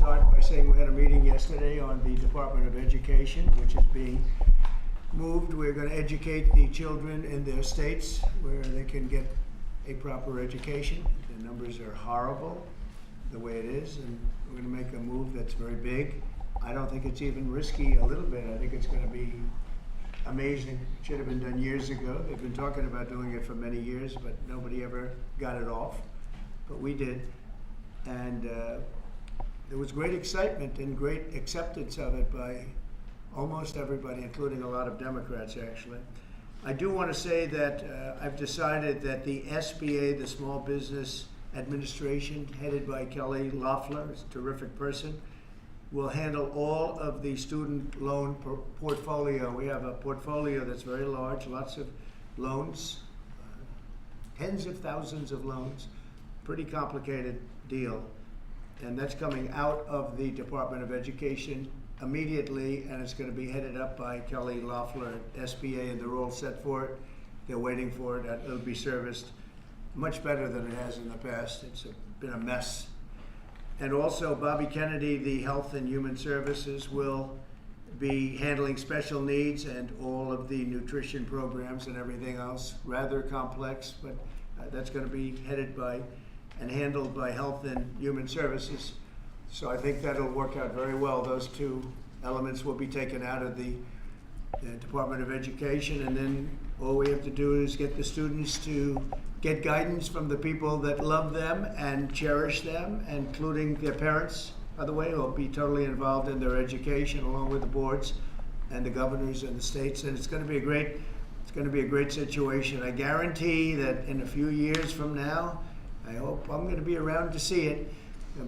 start by saying we had a meeting yesterday on the Department of Education, which is being moved. We're going to educate the children in their states where they can get a proper education. The numbers are horrible the way it is, and we're going to make a move that's very big. I don't think it's even risky a little bit. I think it's going to be amazing. It should have been done years ago. They've been talking about doing it for many years, but nobody ever got it off. But we did. And there was great excitement and great acceptance of it by almost everybody, including a lot of Democrats, actually. I do want to say that I've decided that the SBA, the Small Business Administration, headed by Kelly Loeffler, is a terrific person, will handle all of the student loan portfolio. We have a portfolio that's very large, lots of loans, tens of thousands of loans, pretty complicated deal. And that's coming out of the Department of Education immediately, and it's going to be headed up by Kelly Loeffler at SBA, and they're all set for it. They're waiting for it. It'll be serviced much better than it has in the past. It's been a mess. And also, Bobby Kennedy, the Health and Human Services, will be handling special needs and all of the nutrition programs and everything else. Rather complex, but that's going to be headed by and handled by Health and Human Services. So I think that'll work out very well. Those two elements will be taken out of the Department of Education, and then all we have to do is get the students to get guidance from the people that love them and cherish them, including their parents, by the way, who will be totally involved in their education along with the boards and the governors and the states. And it's going to be a great situation. I guarantee that in a few years from now, I hope I'm going to be around to see it,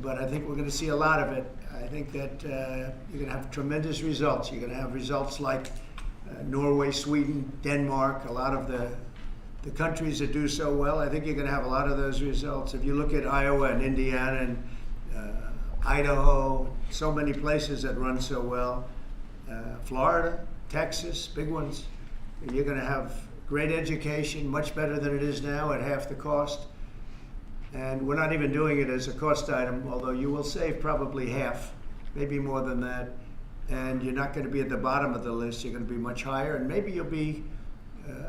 but I think we're going to see a lot of it. I think that you're going to have tremendous results. You're going to have results like Norway, Sweden, Denmark, a lot of the countries that do so well. I think you're going to have a lot of those results. If you look at Iowa and Indiana and Idaho, so many places that run so well, Florida, Texas, big ones, you're going to have great education, much better than it is now at half the cost. And we're not even doing it as a cost item, although you will save probably half, maybe more than that. And you're not going to be at the bottom of the list. You're going to be much higher. And maybe you'll be,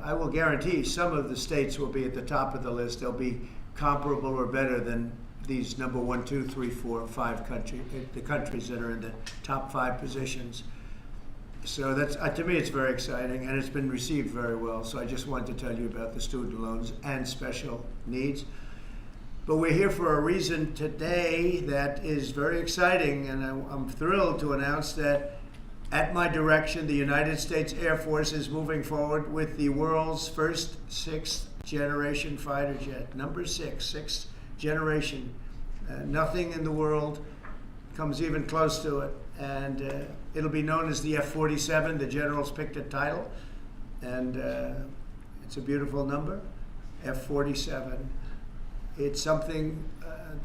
I will guarantee some of the states will be at the top of the list. They'll be comparable or better than these number 1, 2, 3, 4, 5 countries, the countries that are in the top 5 positions. So that's, to me, it's very exciting, and it's been received very well. So I just wanted to tell you about the student loans and special needs. But we're here for a reason today that is very exciting, and I'm thrilled to announce that at my direction, the United States Air Force is moving forward with the world's first 6th generation fighter jet. Number 6, 6th generation. Nothing in the world comes even close to it. And it'll be known as the F-47. The generals picked a title, and it's a beautiful number, F-47. It's something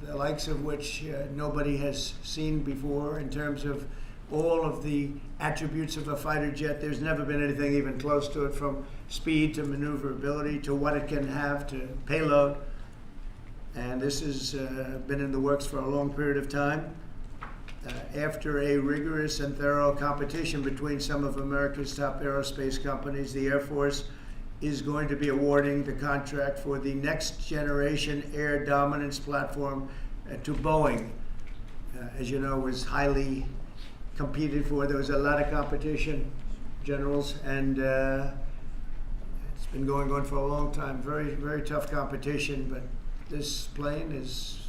the likes of which nobody has seen before in terms of all of the attributes of a fighter jet. There's never been anything even close to it, from speed to maneuverability to what it can have to payload. And this has been in the works for a long period of time. After a rigorous and thorough competition between some of America's top aerospace companies, the Air Force is going to be awarding the contract for the next generation air dominance platform to Boeing. As you know, was highly competed for. There was a lot of competition, generals, and it's been going on for a long time. Very, very tough competition, but this plane is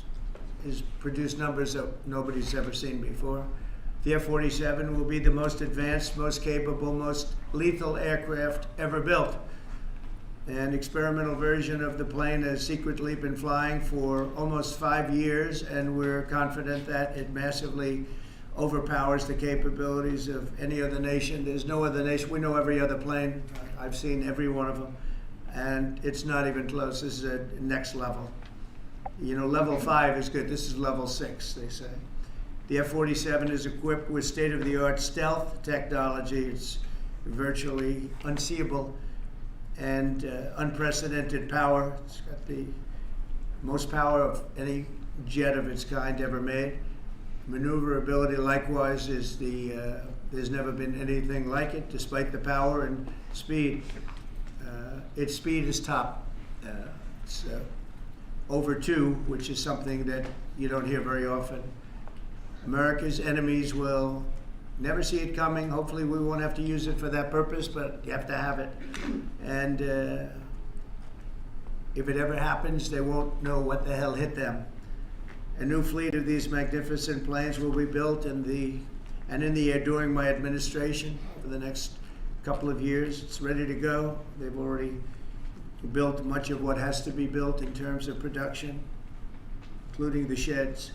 produced numbers that nobody's ever seen before. The F-47 will be the most advanced, most capable, most lethal aircraft ever built. An experimental version of the plane has secretly been flying for almost 5 years, and we're confident that it massively overpowers the capabilities of any other nation. There's no other nation. We know every other plane. I've seen every one of them, and it's not even close. This is a next level. You know, level 5 is good. This is level 6, they say. The F-47 is equipped with state-of-the-art stealth technology. It's virtually unseeable and unprecedented power. It's got the most power of any jet of its kind ever made. Maneuverability, likewise, is there's never been anything like it, despite the power and speed. Its speed is top. It's over 2, which is something that you don't hear very often. America's enemies will never see it coming. Hopefully we won't have to use it for that purpose, but you have to have it. And if it ever happens, they won't know what the hell hit them. A new fleet of these magnificent planes will be built in the air during my administration for the next couple of years. It's ready to go. They've already built much of what has to be built in terms of production, including the sheds.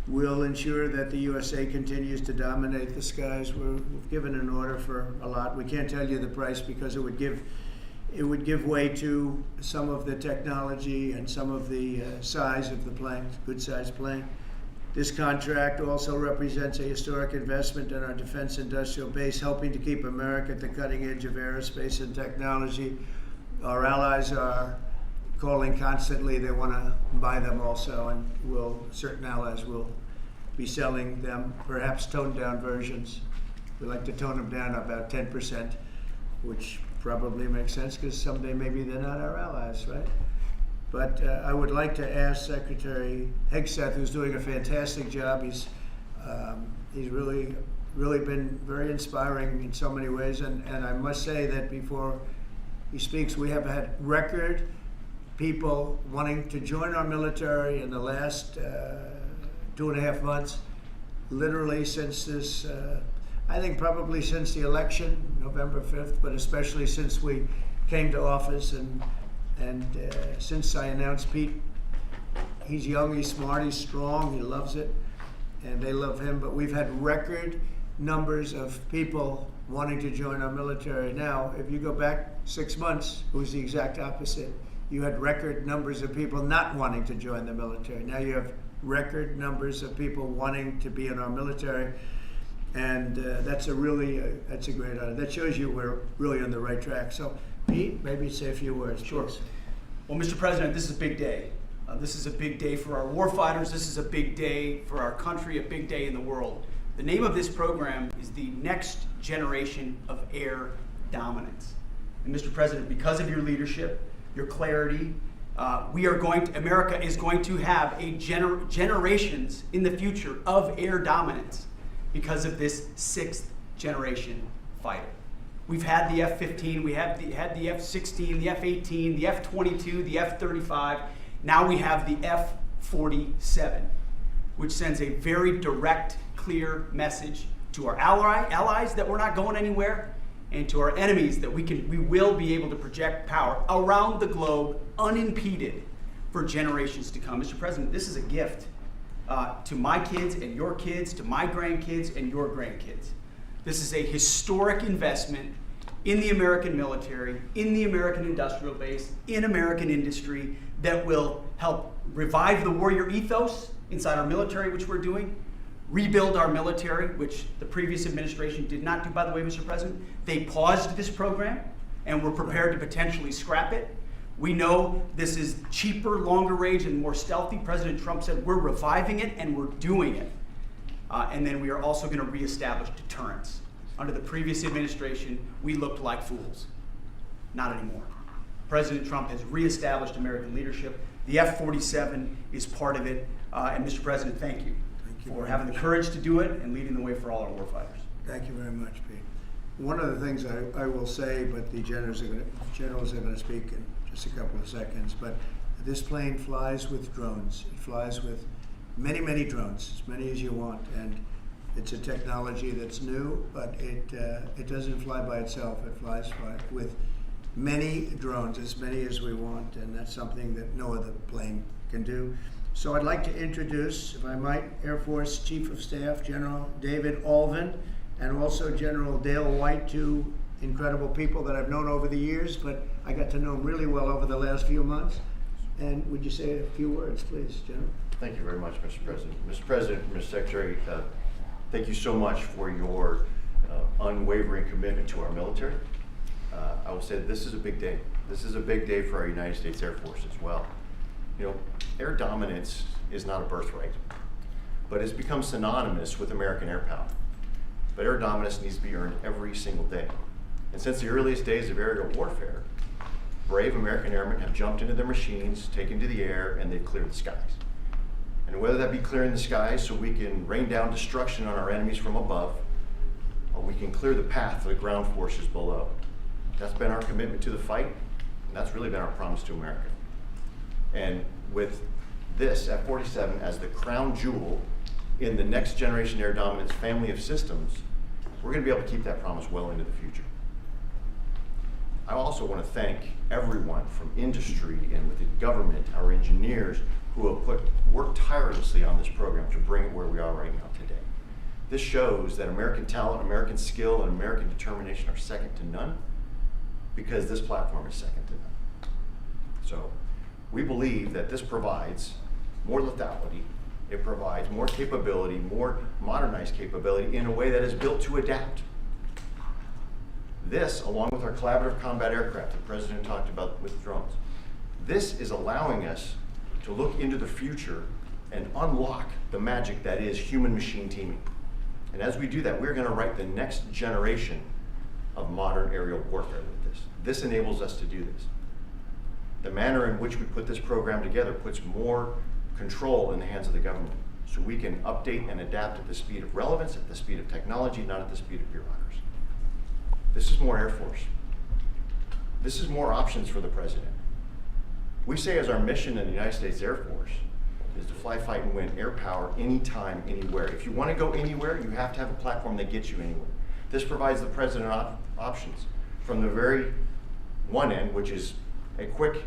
We'll ensure that the USA continues to dominate the skies. We've given an order for a lot. We can't tell you the price because it would give way to some of the technology and some of the size of the plane, good sized plane. This contract also represents a historic investment in our defense industrial base, helping to keep America at the cutting edge of aerospace and technology. Our allies are calling constantly. They want to buy them also, and certain allies will be selling them, perhaps toned down versions. We like to tone them down about 10%, which probably makes sense because someday maybe they're not our allies, right? But I would like to ask Secretary Hegseth, who's doing a fantastic job. He's really been very inspiring in so many ways, and I must say that before he speaks, we have had record people wanting to join our military in the last 2.5 months, literally since this, I think probably since the election, November 5th, but especially since we came to office and since I announced Pete. He's young, he's smart, he's strong, he loves it, and they love him, but we've had record numbers of people wanting to join our military. Now, if you go back 6 months, it was the exact opposite. You had record numbers of people not wanting to join the military. Now you have record numbers of people wanting to be in our military, and that's a great honor. That shows you we're really on the right track. So, Pete, maybe say a few words. Sure. Please. Well, Mr. President, this is a big day. This is a big day for our warfighters. This is a big day for our country, a big day in the world. The name of this program is the Next Generation of Air Dominance. And Mr. President, because of your leadership, your clarity, America is going to have generations in the future of air dominance because of this 6th generation fighter. We've had the F-15, we had the F-16, the F-18, the F-22, the F-35. Now we have the F-47, which sends a very direct, clear message to our allies that we're not going anywhere, and to our enemies that we will be able to project power around the globe unimpeded for generations to come. Mr. President, this is a gift to my kids and your kids, to my grandkids and your grandkids. This is a historic investment in the American military, in the American industrial base, in American industry that will help revive the warrior ethos inside our military, which we're doing, rebuild our military, which the previous administration did not do, by the way, Mr. President. They paused this program and were prepared to potentially scrap it. We know this is cheaper, longer range, and more stealthy. President Trump said we're reviving it and we're doing it. And then we are also going to reestablish deterrence. Under the previous administration, we looked like fools. Not anymore. President Trump has reestablished American leadership. The F-47 is part of it. And Mr. President, thank you for having the courage to do it and leading the way for all our warfighters. Thank you very much, Pete. One of the things I will say, but the generals are going to speak in just a couple of seconds, but this plane flies with drones. It flies with many, many drones, as many as you want, and it's a technology that's new, but it doesn't fly by itself. It flies with many drones, as many as we want, and that's something that no other plane can do. So I'd like to introduce, if I might, Air Force Chief of Staff General David Alvin, and also General Dale White, two incredible people that I've known over the years, but I got to know them really well over the last few months. And would you say a few words, please, General? Thank you very much, Mr. President. Mr. President, Mr. Secretary, thank you so much for your unwavering commitment to our military. I will say that this is a big day. This is a big day for our United States Air Force as well. You know, air dominance is not a birthright. but it's become synonymous with American air power. But air dominance needs to be earned every single day. And since the earliest days of aerial warfare, brave American airmen have jumped into their machines, taken to the air, and they've cleared the skies. And whether that be clearing the skies so we can rain down destruction on our enemies from above, or we can clear the path for the ground forces below. That's been our commitment to the fight, and that's really been our promise to America. And with this F-47 as the crown jewel in the next generation air dominance family of systems, we're going to be able to keep that promise well into the future. I also want to thank everyone from industry and within government, our engineers, who have worked tirelessly on this program to bring it where we are right now today. This shows that American talent, American skill, and American determination are second to none, because this platform is second to none. So we believe that this provides more lethality, it provides more capability, more modernized capability in a way that is built to adapt. This, along with our collaborative combat aircraft the President talked about with drones, this is allowing us to look into the future and unlock the magic that is human-machine teaming. And as we do that, we're going to write the next generation of modern aerial warfare with this. This enables us to do this. The manner in which we put this program together puts more control in the hands of the government, so we can update and adapt at the speed of relevance, at the speed of technology, not at the speed of bureaucracy. This is more Air Force. This is more options for the President. We say as our mission in the United States Air Force is to fly, fight, and win air power anytime, anywhere. If you want to go anywhere, you have to have a platform that gets you anywhere. This provides the President options from the very one end, which is a quick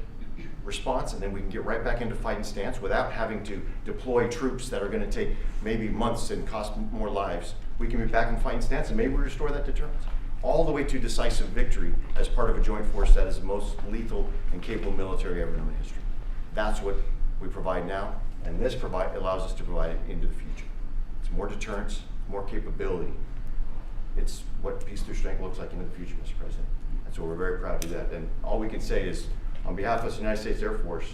response, and then we can get right back into fighting stance without having to deploy troops that are going to take maybe months and cost more lives. We can be back in fighting stance, and maybe we restore that deterrence. All the way to decisive victory as part of a joint force that is the most lethal and capable military ever known in history. That's what we provide now, and this allows us to provide it into the future. It's more deterrence, more capability. It's what peace through strength looks like into the future, Mr. President. And so we're very proud to do that. And all we can say is, on behalf of the United States Air Force,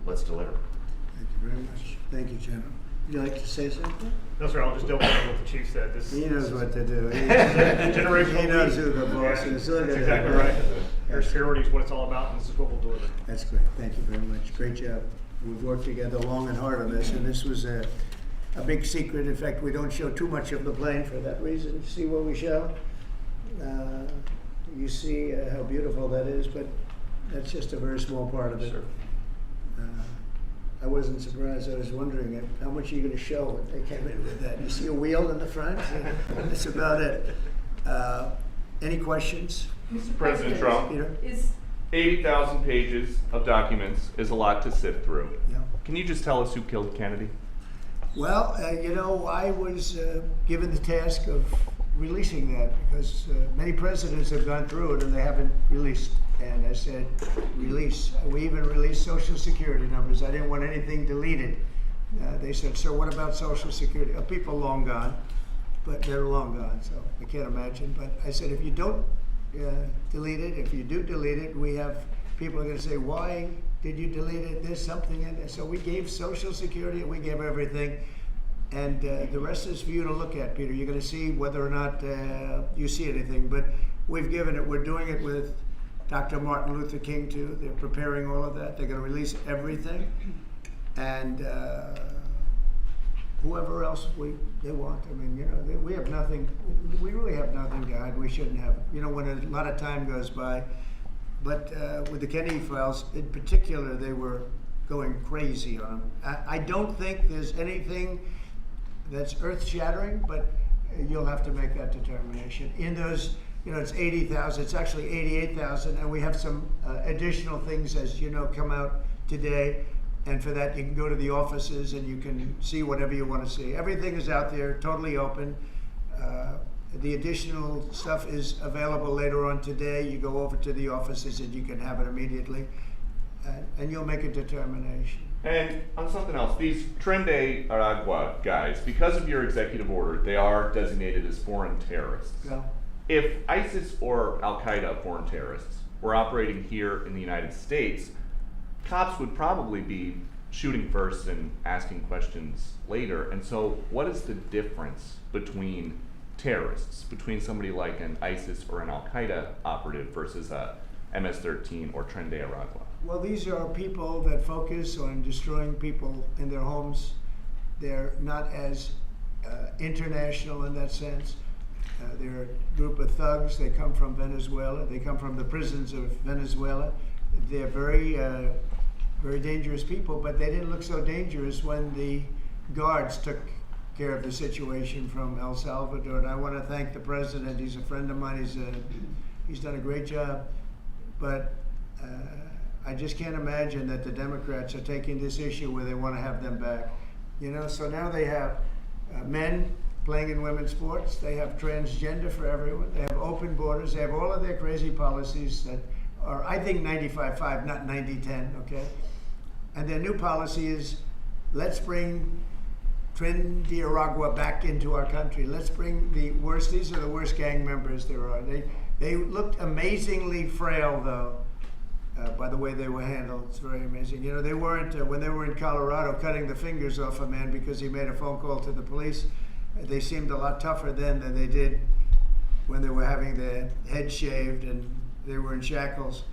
let's deliver. Thank you very much. Thank you, General. Would you like to say something? No, sir, I'll just double down what the chief said. He knows what to do. Generational He knows leap. who the boss is. Look That's at exactly that. right. Air security is what it's all about, and this is what we'll deliver. That's great. Thank you very much. Great job. We've worked together long and hard on this, and this was a big secret. In fact, we don't show too much of the plane for that reason. You see what we show? You see how beautiful that is, but that's just a very small part of it. Sure. I wasn't surprised. I was wondering how much are you going to show when they came in with that. You see a wheel in the front? That's about it. Any questions? Mr. President Trump, Peter? is 80,000 pages of documents is a lot to sift through. Yeah. Can you just tell us who killed Kennedy? Well, I was given the task of releasing that because many presidents have gone through it and they haven't released. And I said, release. We even released Social Security numbers. I didn't want anything deleted. They said, sir, what about Social Security? People long gone, but they're long gone, so I can't imagine. But I said, if you don't delete it, if you do delete it, we have people are going to say, why did you delete it? There's something in there. So we gave Social Security, we gave everything. And the rest is for you to look at, Peter. You're going to see whether or not you see anything. But we've given it. We're doing it with Dr. Martin Luther King, too. They're preparing all of that. They're going to release everything. And whoever else they want. I mean, we have nothing. We really have nothing to hide. We shouldn't have. When a lot of time goes by. But with the Kennedy files, in particular, they were going crazy on them. I don't think there's anything that's earth-shattering, but you'll have to make that determination. In those, it's 80,000. It's actually 88,000, and we have some additional things, as you know, come out today. And for that, you can go to the offices and you can see whatever you want to see. Everything is out there, totally open. The additional stuff is available later on today. You go over to the offices and you can have it immediately, and you'll make a determination. And on something else, these Tren de Aragua guys, because of your executive order, they are designated as foreign terrorists. Yeah. If ISIS or Al-Qaeda foreign terrorists were operating here in the United States, cops would probably be shooting first and asking questions later. And so what is the difference between terrorists, between somebody like an ISIS or an Al-Qaeda operative versus a MS-13 or Tren de Aragua? Well, these are people that focus on destroying people in their homes. They're not as international in that sense. They're a group of thugs. They come from Venezuela. They come from the prisons of Venezuela. They're very, very dangerous people, but they didn't look so dangerous when the guards took care of the situation from El Salvador. And I want to thank the president. He's a friend of mine. He's done a great job. But I just can't imagine that the Democrats are taking this issue where they want to have them back. You know, so now they have men playing in women's sports. They have transgender for everyone. They have open borders. They have all of their crazy policies that are, I think, 95-5, not 90-10, okay? And their new policy is, let's bring Tren de Aragua back into our country. Let's bring the worst, these are the worst gang members there are. They looked amazingly frail, though, by the way they were handled. It's very amazing. You know, they weren't, when they were in Colorado cutting the fingers off a man because he made a phone call to the police, they seemed a lot tougher then than they did when they were having their head shaved and they were in shackles.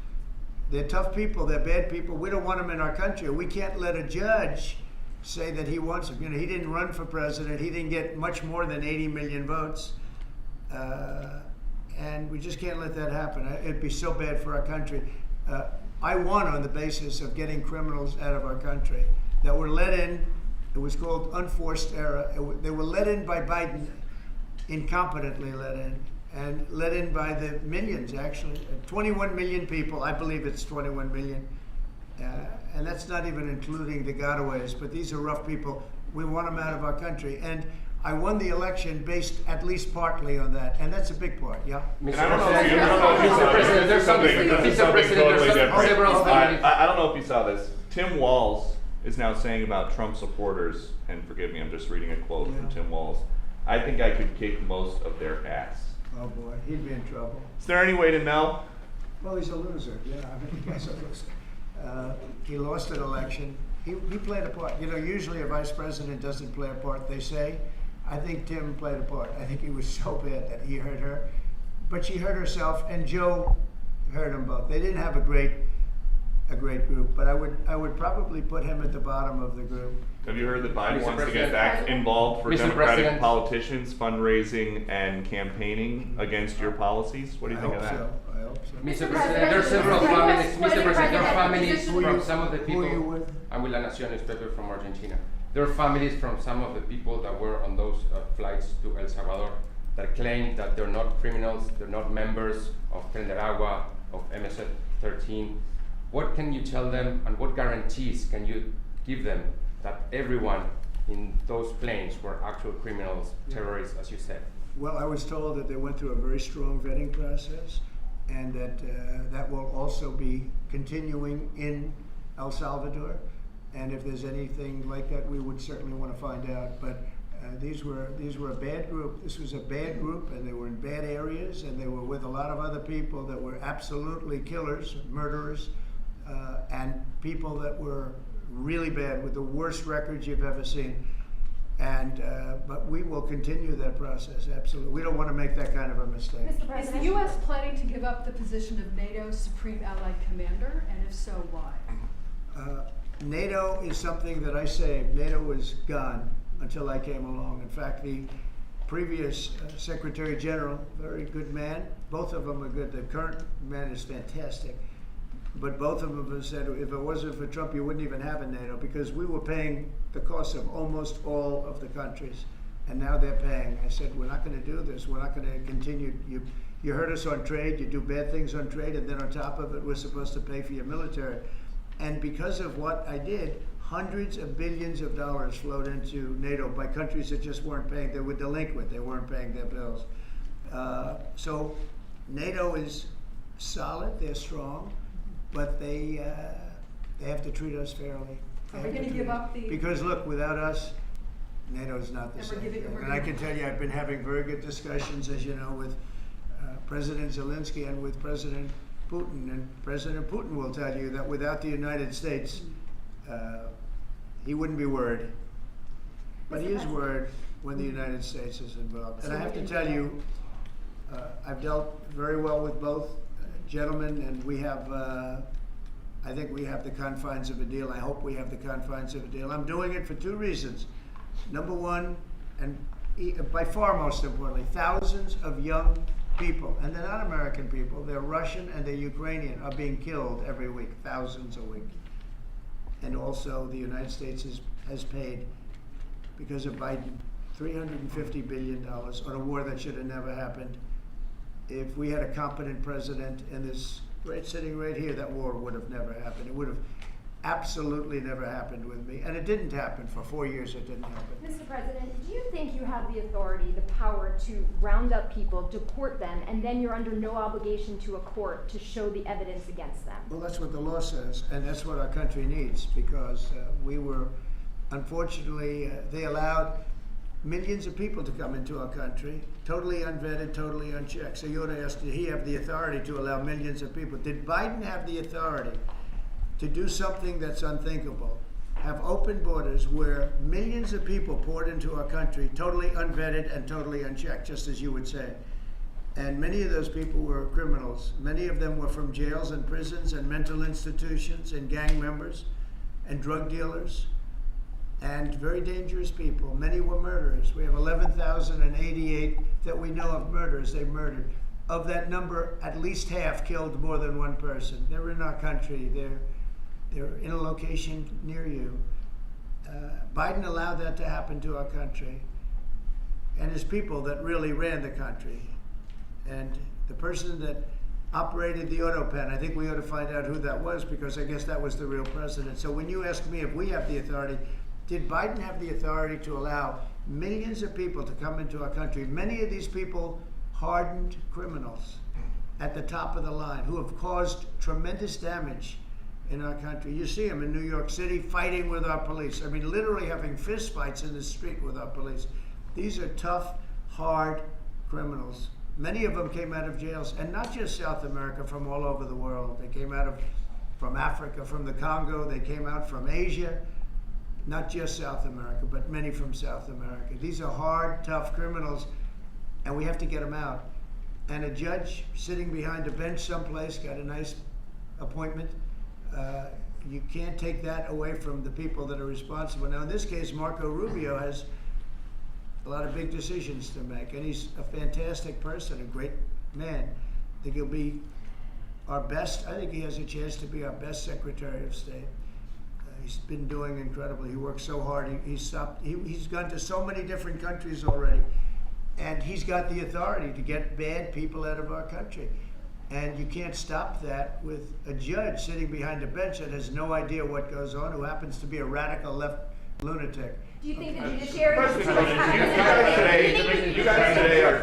They're tough people. They're bad people. We don't want them in our country. We can't let a judge say that he wants them. You know, he didn't run for president. He didn't get much more than 80 million votes. And we just can't let that happen. It'd be so bad for our country. I won on the basis of getting criminals out of our country that were let in. It was called unforced error. They were let in by Biden, incompetently let in, and let in by the millions, actually. 21 million people, I believe it's 21 million. And that's not even including the gotaways, but these are rough people. We want them out of our country. And I won the election based at least partly on that, and that's a big part, yeah? And I don't know if you saw this. I don't know if you saw this. Tim Walz is now saying about Trump supporters, and forgive me, I'm just reading a quote from Tim Walz, I think I could kick most of their ass. Oh boy, he'd be in trouble. Is there any way to know? Well, he's a loser, yeah, I mean, he's a loser. He lost an election. He played a part. You know, usually a vice president doesn't play a part, they say. I think Tim played a part. I think he was so bad that he hurt her. But she hurt herself, and Joe hurt them both. They didn't have a great group, but I would probably put him at the bottom of the group. Have you heard that Biden wants to get back involved for Democratic politicians, fundraising and campaigning against your policies? What do you think of that? I hope so. Mr. President, there are several families. Mr. President, there are families from some of the people. Who are you with? I'm with La Nación newspaper from Argentina. There are families from some of the people that were on those flights to El Salvador that claim that they're not criminals, they're not members of Tren de Aragua, of MS-13. What can you tell them, and what guarantees can you give them that everyone in those planes were actual criminals, terrorists, as you said? Well, I was told that they went through a very strong vetting process, and that that will also be continuing in El Salvador. And if there's anything like that, we would certainly want to find out. But these were a bad group. This was a bad group, and they were in bad areas, and they were with a lot of other people that were absolutely killers, murderers, and people that were really bad with the worst records you've ever seen. And but we will continue that process, absolutely. We don't want to make that kind of a mistake. Is the U.S. planning to give up the position of NATO's Supreme Allied Commander, and if so, why? NATO is something that I saved. NATO was gone until I came along. In fact, the previous Secretary General, very good man, both of them are good. The current man is fantastic. But both of them have said, if it wasn't for Trump, you wouldn't even have a NATO, because we were paying the cost of almost all of the countries. And now they're paying. I said, we're not going to do this. We're not going to continue. You hurt us on trade. You do bad things on trade. And then on top of it, we're supposed to pay for your military. And because of what I did, hundreds of billions of dollars flowed into NATO by countries that just weren't paying. They were delinquent. They weren't paying their bills. So NATO is solid. They're strong. But they have to treat us fairly. Are we going to give up the... Because look, without us, NATO's not the same thing. And I can tell you, I've been having very good discussions, as you know, with President Zelensky and with President Putin. And President Putin will tell you that without the United States, he wouldn't be worried. But Mr. he is President. worried when the United States is involved. And I have to tell you, I've dealt very well with both gentlemen, and we have, I think we have the confines of a deal. I hope we have the confines of a deal. I'm doing it for two reasons. Number one, and by far most importantly, thousands of young people, and they're not American people, they're Russian and they're Ukrainian, are being killed every week, thousands a week. And also the United States has paid, because of Biden, $350 billion on a war that should have never happened. If we had a competent president in this sitting right here, that war would have never happened. It would have absolutely never happened with me. And it didn't happen. For 4 years it didn't happen. Mr. President, do you think you have the authority, the power to round up people, deport them, and then you're under no obligation to a court to show the evidence against them? Well, that's what the law says, and that's what our country needs, because we were, unfortunately, they allowed millions of people to come into our country, totally unvetted, totally unchecked. So you ought to ask, did he have the authority to allow millions of people? Did Biden have the authority to do something that's unthinkable? Have open borders where millions of people poured into our country, totally unvetted and totally unchecked, just as you would say. And many of those people were criminals. Many of them were from jails and prisons and mental institutions and gang members and drug dealers and very dangerous people. Many were murderers. We have 11,088 that we know of murders they murdered. Of that number, at least half killed more than one person. They're in our country. They're in a location near you. Biden allowed that to happen to our country. And his people that really ran the country. And the person that operated the auto pen, I think we ought to find out who that was, because I guess that was the real president. So when you ask me if we have the authority, did Biden have the authority to allow millions of people to come into our country? Many of these people, hardened criminals at the top of the line who have caused tremendous damage in our country. You see them in New York City fighting with our police. I mean, literally having fist fights in the street with our police. These are tough, hard criminals. Many of them came out of jails, and not just South America, from all over the world. They came out from Africa, from the Congo. They came out from Asia. Not just South America, but many from South America. These are hard, tough criminals, and we have to get them out. And a judge sitting behind a bench someplace got a nice appointment. You can't take that away from the people that are responsible. Now, in this case, Marco Rubio has a lot of big decisions to make, and he's a fantastic person, a great man. I think he'll be our best. I think he has a chance to be our best Secretary of State. He's been doing incredibly. He works so hard. He's gone to so many different countries already, and he's got the authority to get bad people out of our country. And you can't stop that with a judge sitting behind a bench that has no idea what goes on, who happens to be a radical left lunatic. Do you think the judiciary is You guys today are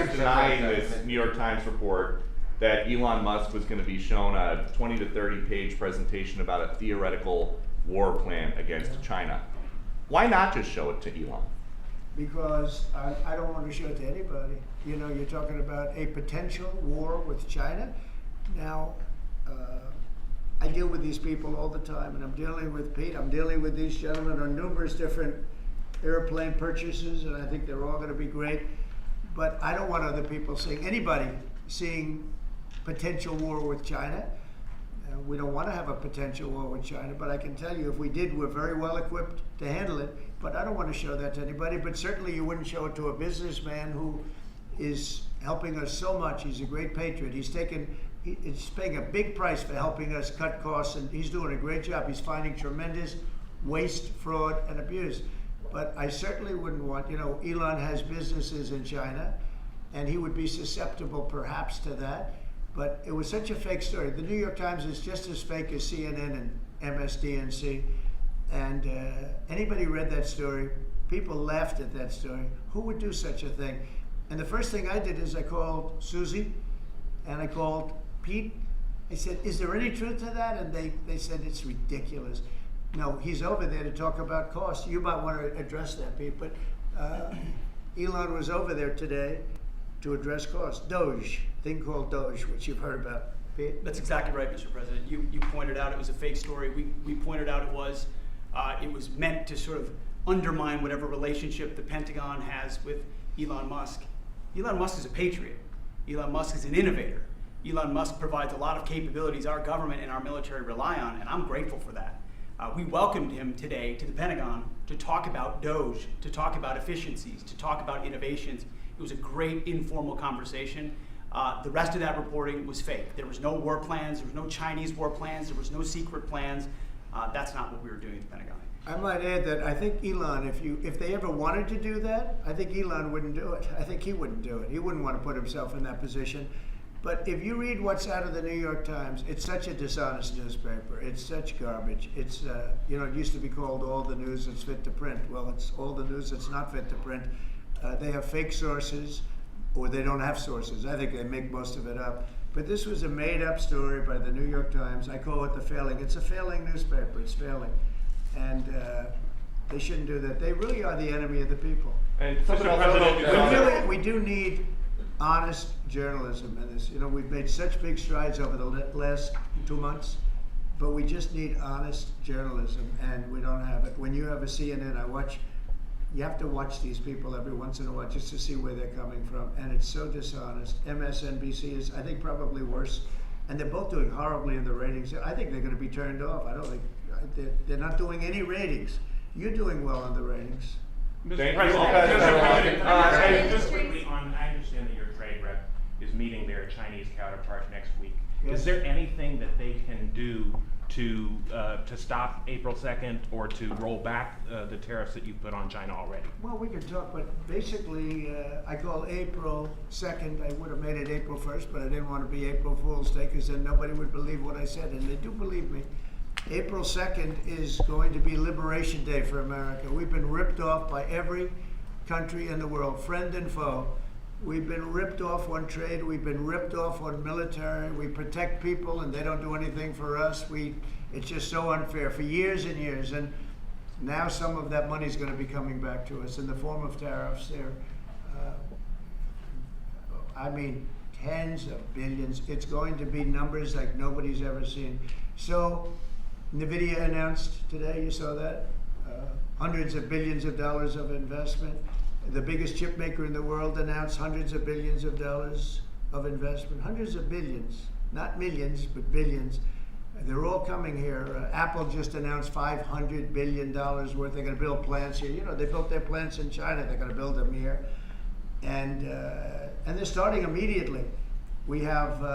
denying this New York Times report that Elon Musk was going to be shown a 20 to 30 page presentation about a theoretical war plan against China. Why not just show it to Elon? Because I don't want to show it to anybody. You know, you're talking about a potential war with China. Now, I deal with these people all the time, and I'm dealing with Pete, I'm dealing with these gentlemen on numerous different airplane purchases, and I think they're all going to be great. But I don't want other people anybody seeing potential war with China. We don't want to have a potential war with China, but I can tell you if we did, we're very well equipped to handle it. But I don't want to show that to anybody, but certainly you wouldn't show it to a businessman who is helping us so much. He's a great patriot. He's paying a big price for helping us cut costs, and he's doing a great job. He's finding tremendous waste, fraud, and abuse. But I certainly wouldn't want, Elon has businesses in China, and he would be susceptible perhaps to that. But it was such a fake story. The New York Times is just as fake as CNN and MSDNC. And anybody read that story, people laughed at that story. Who would do such a thing? And the first thing I did is I called Susie and I called Pete. I said, is there any truth to that? And they said, it's ridiculous. No, he's over there to talk about costs. You might want to address that, Pete. But Elon was over there today to address costs. Doge, thing called Doge, which you've heard about. Pete? That's exactly right, Mr. President. You pointed out it was a fake story. We pointed out it was. It was meant to sort of undermine whatever relationship the Pentagon has with Elon Musk. Elon Musk is a patriot. Elon Musk is an innovator. Elon Musk provides a lot of capabilities our government and our military rely on, and I'm grateful for that. We welcomed him today to the Pentagon to talk about DOGE, to talk about efficiencies, to talk about innovations. It was a great informal conversation. The rest of that reporting was fake. There was no war plans, there was no Chinese war plans, there was no secret plans. That's not what we were doing at the Pentagon. I might add that I think Elon, if they ever wanted to do that, I think Elon wouldn't do it. I think he wouldn't do it. He wouldn't want to put himself in that position. But if you read what's out of the New York Times, it's such a dishonest newspaper. It's such garbage. It's, it used to be called all the news that's fit to print. Well, it's all the news that's not fit to print. They have fake sources, or they don't have sources. I think they make most of it up. But this was a made-up story by the New York Times. I call it the failing. It's a failing newspaper. It's failing. And they shouldn't do that. They really are the enemy of the people. And Mr. President, We do need honest journalism in this. We've made such big strides over the last 2 months, but we just need honest journalism, and we don't have it. When you have a CNN, you have to watch these people every once in a while just to see where they're coming from, and it's so dishonest. MSNBC is, I think, probably worse, and they're both doing horribly in the ratings. I think they're going to be turned off. I don't think they're not doing any ratings. You're doing well on the ratings. Thank you. Just quickly on, I understand that your trade rep is meeting their Chinese counterpart next week. Yes. Is there anything that they can do to stop April 2nd or to roll back the tariffs that you've put on China already? Well, we could talk, but basically, I call April 2nd. I would have made it April 1st, but I didn't want to be April Fool's Day because then nobody would believe what I said, and they do believe me. April 2nd is going to be Liberation Day for America. We've been ripped off by every country in the world, friend and foe. We've been ripped off on trade. We've been ripped off on military. We protect people and they don't do anything for us. It's just so unfair for years and years. And now some of that money is going to be coming back to us in the form of tariffs. Tens of billions. It's going to be numbers like nobody's ever seen. So NVIDIA announced today, you saw that, hundreds of billions of dollars of investment. The biggest chip maker in the world announced hundreds of billions of dollars of investment. Hundreds of billions, not millions, but billions. They're all coming here. Apple just announced $500 billion worth. They're going to build plants here. They built their plants in China. They're going to build them here. And they're starting immediately. We have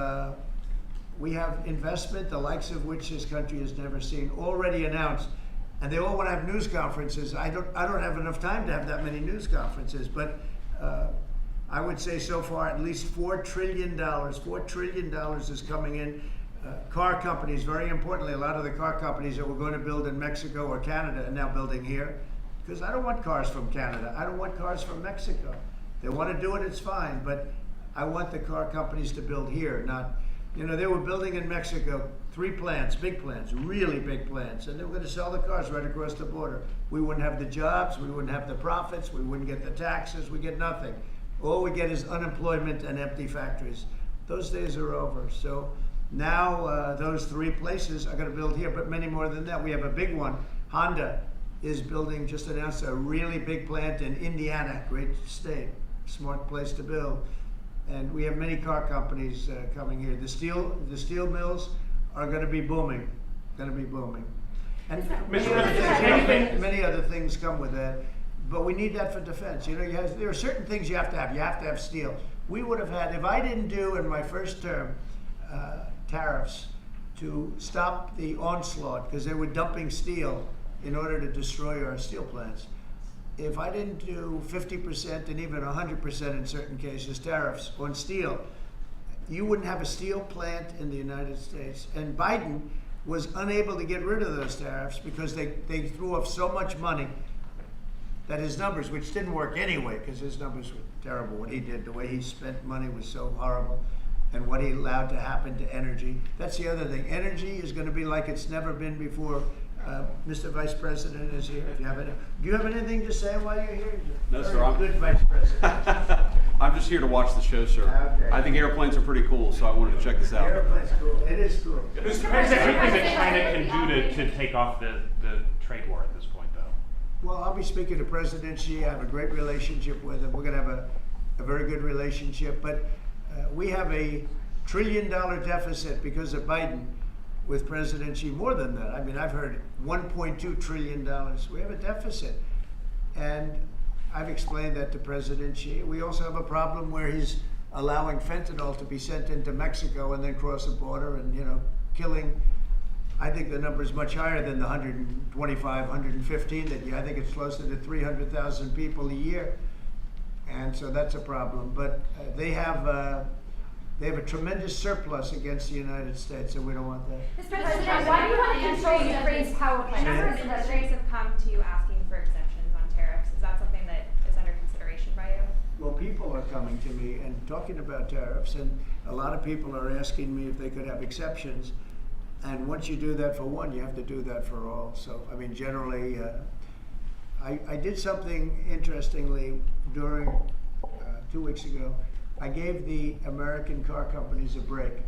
investment, the likes of which this country has never seen, already announced. And they all want to have news conferences. I don't have enough time to have that many news conferences, but I would say so far at least $4 trillion. $4 trillion is coming in. Car companies, very importantly, a lot of the car companies that were going to build in Mexico or Canada are now building here. Because I don't want cars from Canada. I don't want cars from Mexico. They want to do it, it's fine, but I want the car companies to build here, not, they were building in Mexico 3 plants, big plants, really big plants, and they were going to sell the cars right across the border. We wouldn't have the jobs, we wouldn't have the profits, we wouldn't get the taxes, we get nothing. All we get is unemployment and empty factories. Those days are over. So now those 3 places are going to build here, but many more than that. We have a big one. Honda is building, just announced a really big plant in Indiana, great state, smart place to build. And we have many car companies coming here. The steel mills are going to be booming, And many other things come with that. But we need that for defense. There are certain things you have to have. You have to have steel. We would have had, if I didn't do in my first term tariffs to stop the onslaught, because they were dumping steel in order to destroy our steel plants. If I didn't do 50% and even 100% in certain cases tariffs on steel, you wouldn't have a steel plant in the United States. And Biden was unable to get rid of those tariffs because they threw off so much money that his numbers, which didn't work anyway, because his numbers were terrible. What he did, the way he spent money was so horrible, and what he allowed to happen to energy. That's the other thing. Energy is going to be like it's never been before. Mr. Vice President is here. Do you have anything to say while you're here? No, sir. I'm good, Vice President. I'm just here to watch the show, sir. Okay. I think airplanes are pretty cool, so I wanted to check this out. Airplane's cool. It is cool. Mr. President, anything that China can do to take off the trade war at this Well, I'll be speaking to President Xi. I have a great relationship with him. We're going to have a very good relationship. But we have a $1 trillion deficit because of Biden with President Xi. More than that. I mean, I've heard $1.2 trillion. We have a deficit. And I've explained that to President Xi. We also have a problem where he's allowing fentanyl to be sent into Mexico and then cross the border and, killing. I think the number is much higher than the 125, 115 that I think it's closer to 300,000 people a year. And so that's a problem. But they have a tremendous surplus against the United States, and we don't want that. Mr. President, why do you want to control Ukraine's power plant? A number of industries have come to you asking for exemptions on tariffs. Is that something that is under consideration by you? Well, people are coming to me and talking about tariffs, and a lot of people are asking me if they could have exceptions. And once you do that for one, you have to do that for all. So, I mean, generally, I did something interestingly during 2 weeks ago. I gave the American car companies a break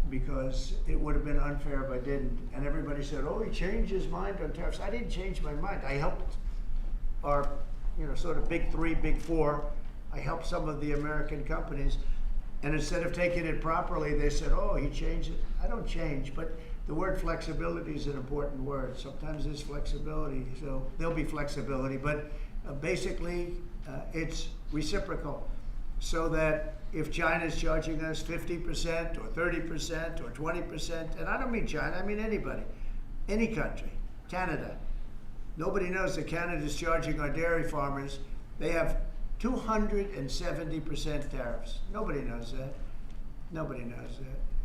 because it would have been unfair if I didn't. And everybody said, oh, he changed his mind on tariffs. I didn't change my mind. I helped our, sort of big three, big four. I helped some of the American companies. And instead of taking it properly, they said, oh, he changed it. I don't change, but the word flexibility is an important word. Sometimes there's flexibility, so there'll be flexibility, but basically it's reciprocal. So that if China's charging us 50% or 30% or 20%, and I don't mean China, I mean anybody, any country, Canada. Nobody knows that Canada's charging our dairy farmers. They have 270% tariffs. Nobody knows that. Nobody knows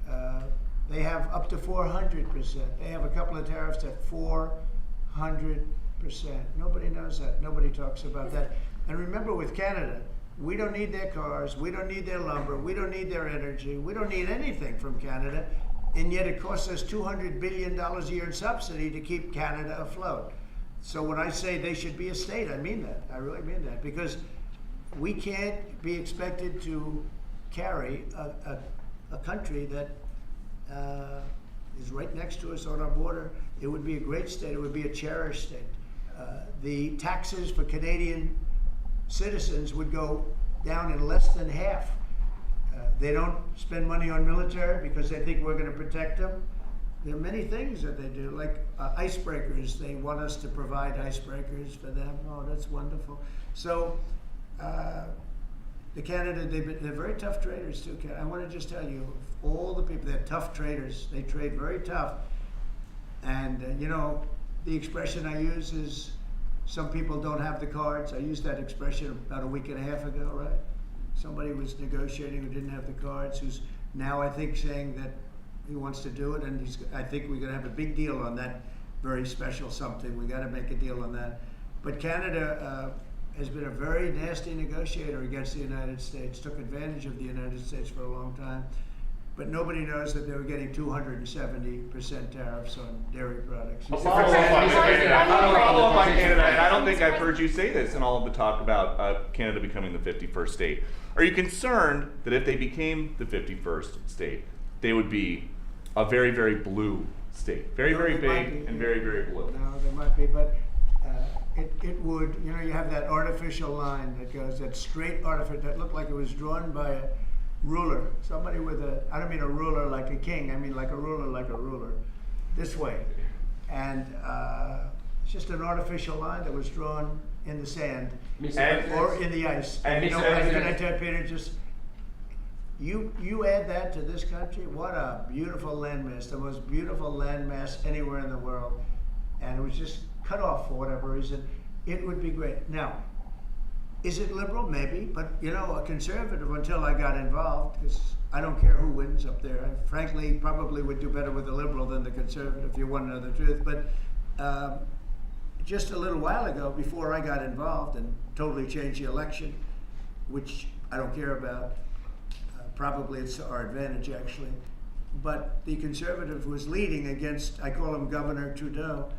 that. They have up to 400%. They have a couple of tariffs at 400%. Nobody knows that. Nobody talks about that. And remember, with Canada, we don't need their cars, we don't need their lumber, we don't need their energy, we don't need anything from Canada, and yet it costs us $200 billion a year in subsidy to keep Canada afloat. So when I say they should be a state, I mean that. I really mean that, because we can't be expected to carry a country that is right next to us on our border. It would be a great state. It would be a cherished state. The taxes for Canadian citizens would go down in less than half. They don't spend money on military because they think we're going to protect them. There are many things that they do, like icebreakers. They want us to provide icebreakers for them. Oh, that's wonderful. So the Canada, they're very tough traders too. I want to just tell you, all the people, they're tough traders. They trade very tough. And the expression I use is, some people don't have the cards. I used that expression about a week and a half ago, right? Somebody was negotiating who didn't have the cards, who's now, I think, saying that he wants to do it, and I think we're going to have a big deal on that very special something. We got to make a deal on that. But Canada has been a very nasty negotiator against the United States, took advantage of the United States for a long time. But nobody knows that they were getting 270% tariffs on dairy products. Follow up on Canada, and I don't think I've heard you say this in all of the talk about Canada becoming the 51st state. Are you concerned that if they became the 51st state, they would be a very, very blue state? Very, very big and very, very blue. No, there might be, but it would, you have that artificial line that goes, that straight artificial, that looked like it was drawn by a ruler. Somebody with I don't mean a ruler like a king, I mean like a ruler, this way. And it's just an artificial line that was drawn in the sand or in the ice. And can I tell Peter, just, you add that to this country, what a beautiful landmass, the most beautiful landmass anywhere in the world. And it was just cut off for whatever reason. It would be great. Now, is it liberal? Maybe, but a conservative until I got involved, because I don't care who wins up there. I frankly probably would do better with the liberal than the conservative, if you want to know the truth. But just a little while ago, before I got involved and totally changed the election, which I don't care about, probably it's to our advantage actually, but the conservative was leading against, I call him Governor Trudeau,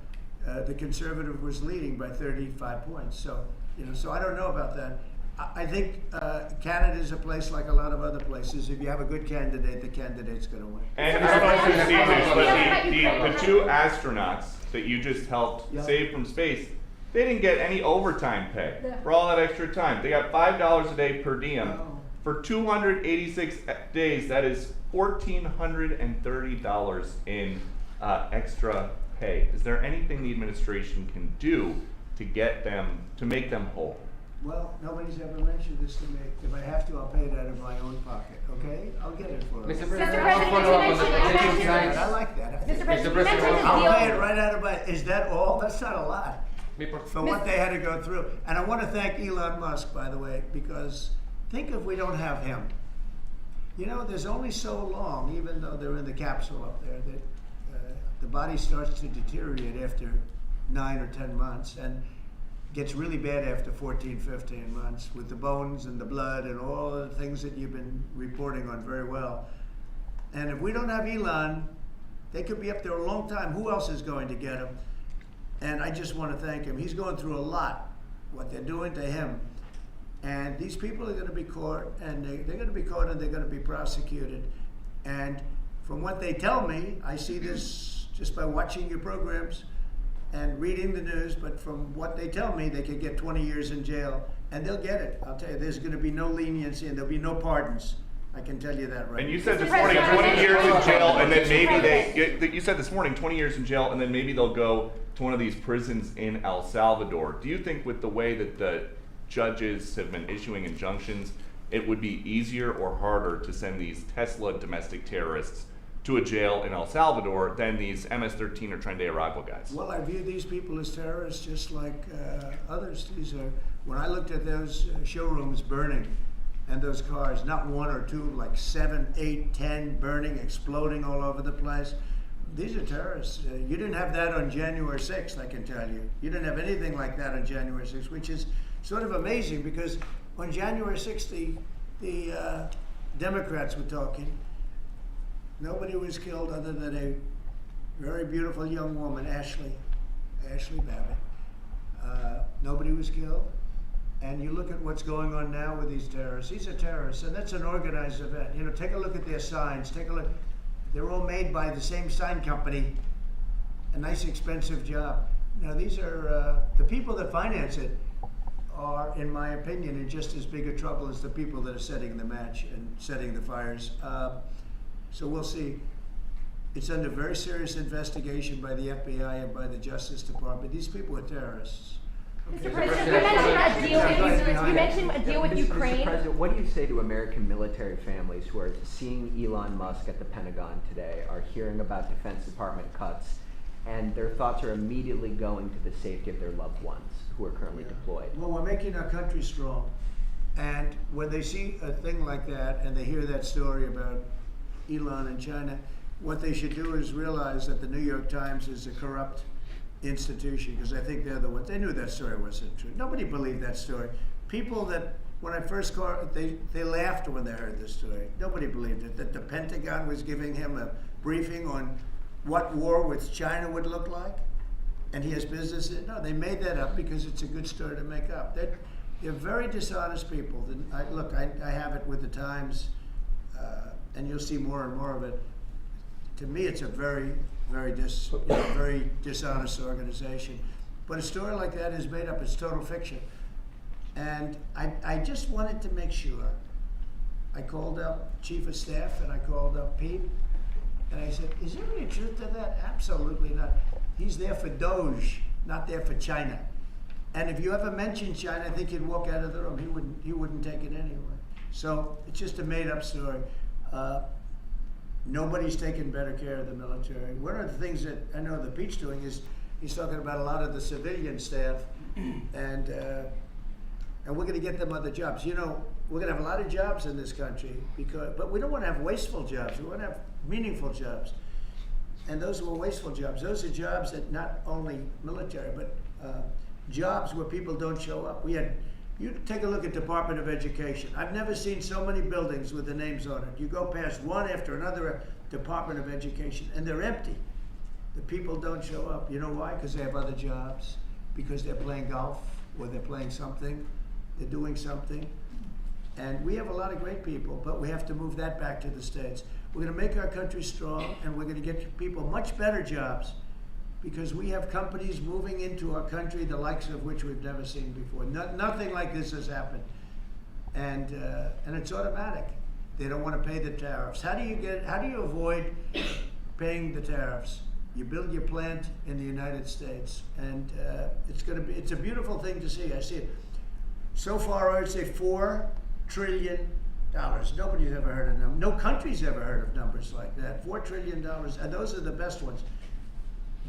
the conservative was leading by 35 points. So, so I don't know about that. I think Canada is a place like a lot of other places. If you have a good candidate, the candidate's going to win. And I don't know if you've seen this, but the two astronauts that you just helped save from space, They didn't get any overtime pay Yeah. for all that extra time. They got $5 a day per diem. Oh. For 286 days, that is $1,430 in extra pay. Is there anything the administration can do to get them, to make them whole? Well, nobody's ever mentioned this to me. If I have to, I'll pay it out of my own pocket, okay? I'll get it for them. Mr. Mr. President, President, follow up on you the mentioned- petition you signs. I like that. Mr. President, you President, mentioned the I'll deal. pay it right out of my, is that all? That's not a lot Me por- for what they had to go through. And I want to thank Elon Musk, by the way, because think if we don't have him. You know, there's only so long, even though they're in the capsule up there, that the body starts to deteriorate after 9 or 10 months and gets really bad after 14, 15 months with the bones and the blood and all the things that you've been reporting on very well. And if we don't have Elon, they could be up there a long time. Who else is going to get him? And I just want to thank him. He's going through a lot, what they're doing to him. And these people are going to be caught, and they're going to be caught, and they're going to be prosecuted. And from what they tell me, I see this just by watching your programs and reading the news, but from what they tell me, they could get 20 years in jail, and they'll get it. I'll tell you, there's going to be no leniency, and there'll be no pardons. I can tell you that right And you now. said this morning 20 years in jail, and then maybe you said this morning 20 years in jail, and then maybe they'll go to one of these prisons in El Salvador. Do you think with the way that the judges have been issuing injunctions, it would be easier or harder to send these Tesla domestic terrorists to a jail in El Salvador than these MS-13 or Tren de Aragua guys? Well, I view these people as terrorists just like others. These are, when I looked at those showrooms burning and those cars, not one or two, like 7, 8, 10 burning, exploding all over the place. These are terrorists. You didn't have that on January 6th, I can tell you. You didn't have anything like that on January 6th, which is sort of amazing because on January 6th, the Democrats were talking. Nobody was killed other than a very beautiful young woman, Ashley Babbitt. Nobody was killed. And you look at what's going on now with these terrorists. These are terrorists, and that's an organized event. You know, take a look at their signs. Take a look. They're all made by the same sign company. A nice, expensive job. Now, these are the people that finance it are, in my opinion, in just as big a trouble as the people that are setting the match and setting the fires. So we'll see. It's under very serious investigation by the FBI and by the Justice Department. These people are terrorists. Mr. President, you mentioned a deal with Mr. Ukraine. President, what do you say to American military families who are seeing Elon Musk at the Pentagon today, are hearing about Defense Department cuts, and their thoughts are immediately going to the safety of their loved ones who are currently deployed? Well, we're making our country strong. And when they see a thing like that and they hear that story about Elon and China, what they should do is realize that the New York Times is a corrupt institution, because I think they're the ones. They knew that story wasn't true. Nobody believed that story. People that, when I first called, they laughed when they heard this story. Nobody believed it, that the Pentagon was giving him a briefing on what war with China would look like, and he has business in. No, they made that up because it's a good story to make up. They're very dishonest people. I have it with the Times, and you'll see more and more of it. To me, it's a very dishonest organization. But a story like that is made up. It's total fiction. And I just wanted to make sure. I called up Chief of Staff and I called up Pete, and I said, is there any truth to that? Absolutely not. He's there for Doge, not there for China. And if you ever mention China, I think he'd walk out of the room. He wouldn't take it anyway. So it's just a made up story. Nobody's taken better care of the military. One of the things that I know that Pete's doing is he's talking about a lot of the civilian staff, and we're going to get them other jobs. You know, we're going to have a lot of jobs in this country, but we don't want to have wasteful jobs. We want to have meaningful jobs. And those were wasteful jobs. Those are jobs that not only military, but jobs where people don't show up. You take a look at Department of Education. I've never seen so many buildings with the names on it. You go past one after another Department of Education, and they're empty. The people don't show up. You know why? Because they have other jobs, because they're playing golf, or they're playing something, they're doing something. And we have a lot of great people, but we have to move that back to the States. We're going to make our country strong, and we're going to get people much better jobs, because we have companies moving into our country, the likes of which we've never seen before. Nothing like this has happened. And it's automatic. They don't want to pay the tariffs. How do you avoid paying the tariffs? You build your plant in the United States, and it's a beautiful thing to see. I see it. So far, I would say $4 trillion. Nobody's ever heard of them. No country's ever heard of numbers like that. $4 trillion, and those are the best ones.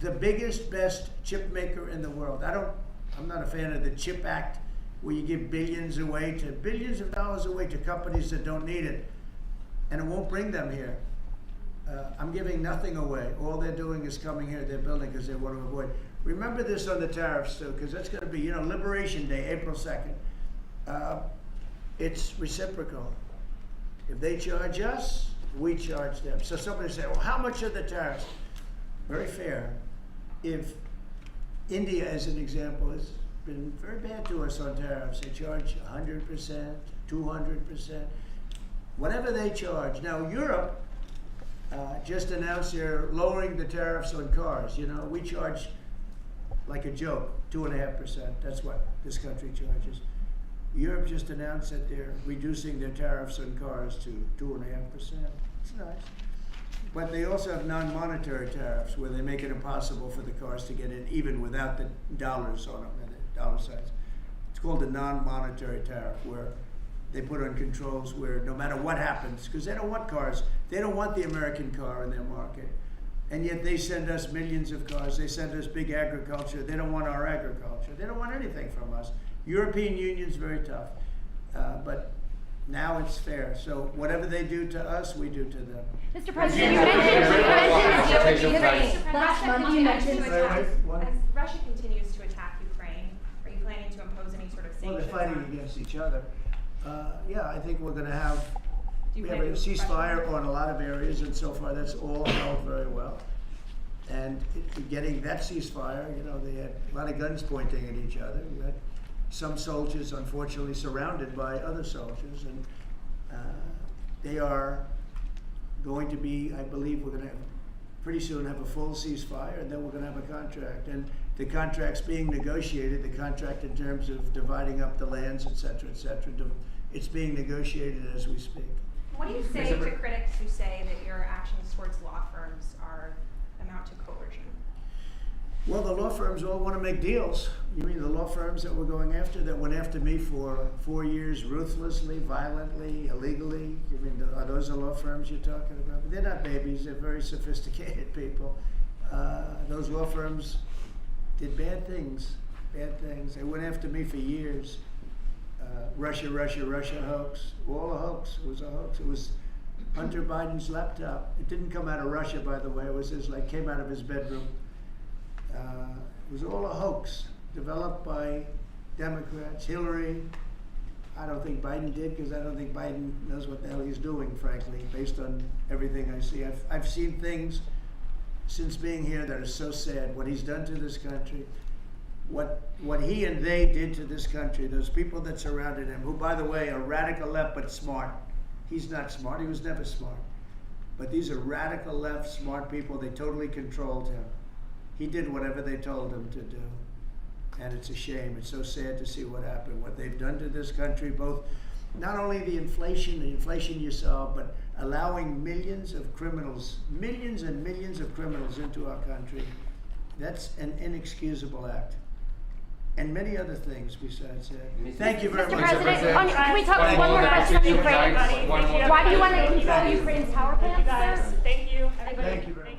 The biggest, best chip maker in the world. I'm not a fan of the CHIP Act, where you give billions of dollars away to companies that don't need it, and it won't bring them here. I'm giving nothing away. All they're doing is coming here, they're building because they want to avoid. Remember this on the tariffs too, because that's going to be, Liberation Day, April 2nd. It's reciprocal. If they charge us, we charge them. So somebody say, well, how much are the tariffs? Very fair. If India, as an example, has been very bad to us on tariffs, they charge 100%, 200%, whatever they charge. Now, Europe just announced they're lowering the tariffs on cars. We charge like a joke, 2.5%. That's what this country charges. Europe just announced that they're reducing their tariffs on cars to 2.5%. It's nice. But they also have non-monetary tariffs where they make it impossible for the cars to get in even without the dollars on them and the dollar signs. It's called a non-monetary tariff, where they put on controls where no matter what happens, because they don't want cars, they don't want the American car in their market. And yet they send us millions of cars, they send us big agriculture, they don't want our agriculture, they don't want anything from us. European Union's very tough, but now it's fair. So whatever they do to us, we do to them. Mr. President, you mentioned last month you mentioned as Russia continues to attack Ukraine, are you planning to impose any sort of sanctions? Well, they're fighting against each other. Yeah, I think we're going to have we have a plan to ceasefire on a lot of areas, and so far that's all held very well. And getting that ceasefire, they had a lot of guns pointing at each other. We had some soldiers, unfortunately, surrounded by other soldiers, and they are going to be, I believe we're going to have, pretty soon have a full ceasefire, and then we're going to have a contract. And the contract's being negotiated, the contract in terms of dividing up the lands, et cetera, it's being negotiated as we speak. What do you say to critics who say that your actions towards law firms amount to coercion? Well, the law firms all want to make deals. You mean the law firms that we're going after, that went after me for 4 years, ruthlessly, violently, illegally? You mean, are those the law firms you're talking about? They're not babies, they're very sophisticated people. Those law firms did bad things. They went after me for years. Russia hoax, all a hoax. It was a hoax. It was Hunter Biden's laptop. It didn't come out of Russia, by the way. It was came out of his bedroom. It was all a hoax, developed by Democrats. Hillary, I don't think Biden did, because I don't think Biden knows what the hell he's doing, frankly, based on everything I see. I've seen things since being here that are so sad. What he's done to this country, what he and they did to this country, those people that surrounded him, who, by the way, are radical left but smart. He's not smart. He was never smart. But these are radical left, smart people. They totally controlled him. He did whatever they told him to do. And it's a shame. It's so sad to see what happened, what they've done to this country, both not only the inflation you saw, but allowing millions and millions of criminals into our country. That's an inexcusable act. And many other things besides that. Thank you very Mr. much. President, can we talk one more question on Ukraine? Why do you want to control Ukraine's power plants, sir? Thank you. Thank you very much.